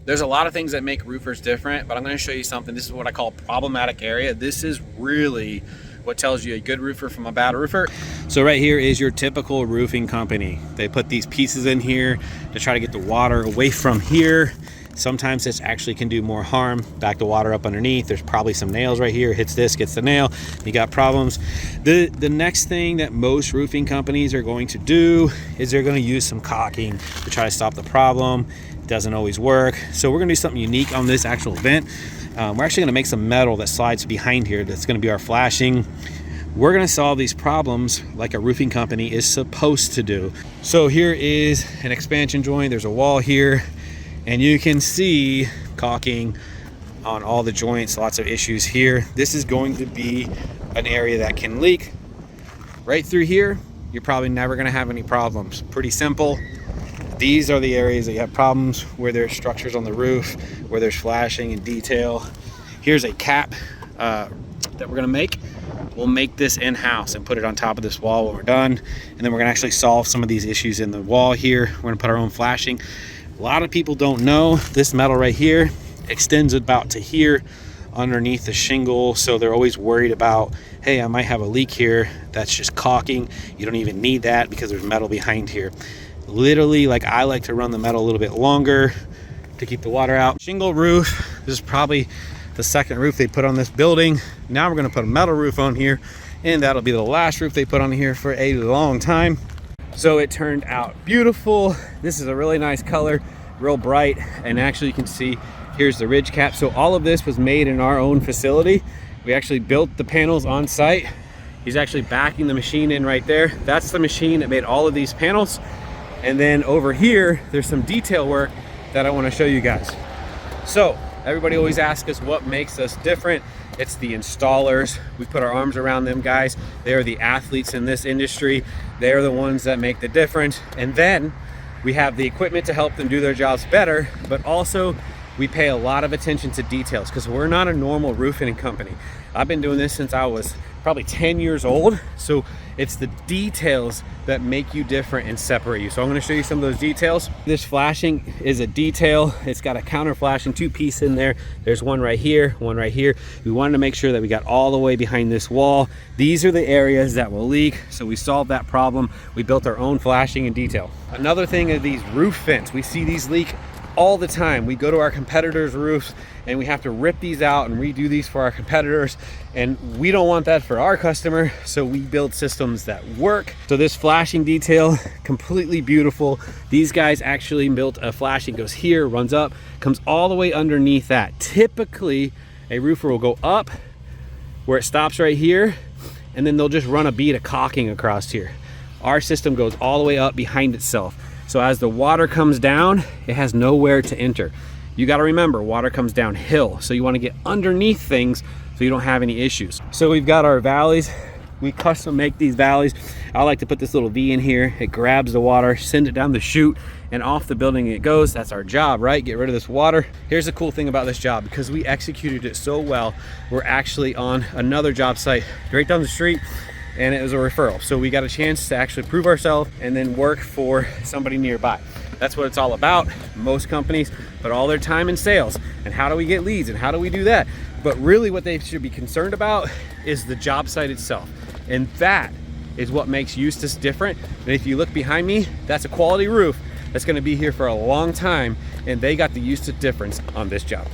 There's a lot of things that make roofers different, but I'm going to show you something. This is what I call problematic area. This is really what tells you a good roofer from a bad roofer. So right here is your typical roofing company. They put these pieces in here to try to get the water away from here. Sometimes this actually can do more harm. Back the water up underneath. There's probably some nails right here. Hits this, gets the nail. You got problems. The next thing that most roofing companies are going to do is they're going to use some caulking to try to stop the problem. It doesn't always work. So we're going to do something unique on this actual vent. We're actually going to make some metal that slides behind here. That's going to be our flashing. We're going to solve these problems like a roofing company is supposed to do. So here is an expansion joint. There's a wall here. And you can see caulking on all the joints, lots of issues here. This is going to be an area that can leak. Right through here, you're probably never gonna have any problems. Pretty simple. These are the areas that you have problems, where there's structures on the roof, where there's flashing and detail. Here's a cap that we're gonna make. We'll make this in-house and put it on top of this wall when we're done. And then we're gonna actually solve some of these issues in the wall here. We're gonna put our own flashing. A lot of people don't know this metal right here extends about to here underneath the shingle, so they're always worried about, hey, I might have a leak here. That's just caulking. You don't even need that because there's metal behind here. Literally, like, I like to run the metal a little bit longer to keep the water out. Shingle roof, this is probably the second roof they put on this building. Now we're going to put a metal roof on here, and that'll be the last roof they put on here for a long time. So it turned out beautiful. This is a really nice color, real bright, and actually you can see here's the ridge cap. So all of this was made in our own facility. We actually built the panels on site. He's actually backing the machine in right there. That's the machine that made all of these panels. And then over here, there's some detail work that I want to show you guys. So everybody always asks us what makes us different. It's the installers. We put our arms around them guys. They are the athletes in this industry. They are the ones that make the difference. And then we have the equipment to help them do their jobs better, but also we pay a lot of attention to details because we're not a normal roofing company. I've been doing this since I was probably 10 years old. So it's the details that make you different and separate you. So I'm going to show you some of those details. This flashing is a detail. It's got a counter flashing two-piece in there. There's one right here, one right here. We wanted to make sure that we got all the way behind this wall. These are the areas that will leak. So we solved that problem. We built our own flashing and detail. Another thing are these roof vents. We see these leak all the time. We go to our competitors' roofs and we have to rip these out and redo these for our competitors, and we don't want that for our customer, so we build systems that work. So this flashing detail, completely beautiful. These guys actually built a flashing, goes here, runs up, comes all the way underneath that. Typically a roofer will go up where it stops right here, and then they'll just run a bead of caulking across here. Our system goes all the way up behind itself. So as the water comes down, it has nowhere to enter. You got to remember, water comes downhill. So you want to get underneath things so you don't have any issues. So we've got our valleys. We custom make these valleys. I like to put this little V in here. It grabs the water, send it down the chute, and off the building it goes. That's our job, right? Get rid of this water. Here's the cool thing about this job. Because we executed it so well, we're actually on another job site right down the street, and it was a referral. So we got a chance to actually prove ourselves and then work for somebody nearby. That's what it's all about. Most companies put all their time in sales and how do we get leads and how do we do that? But really what they should be concerned about is the job site itself. And that is what makes Eustis different. And if you look behind me, that's a quality roof that's gonna be here for a long time, and they got the Eustis difference on this job.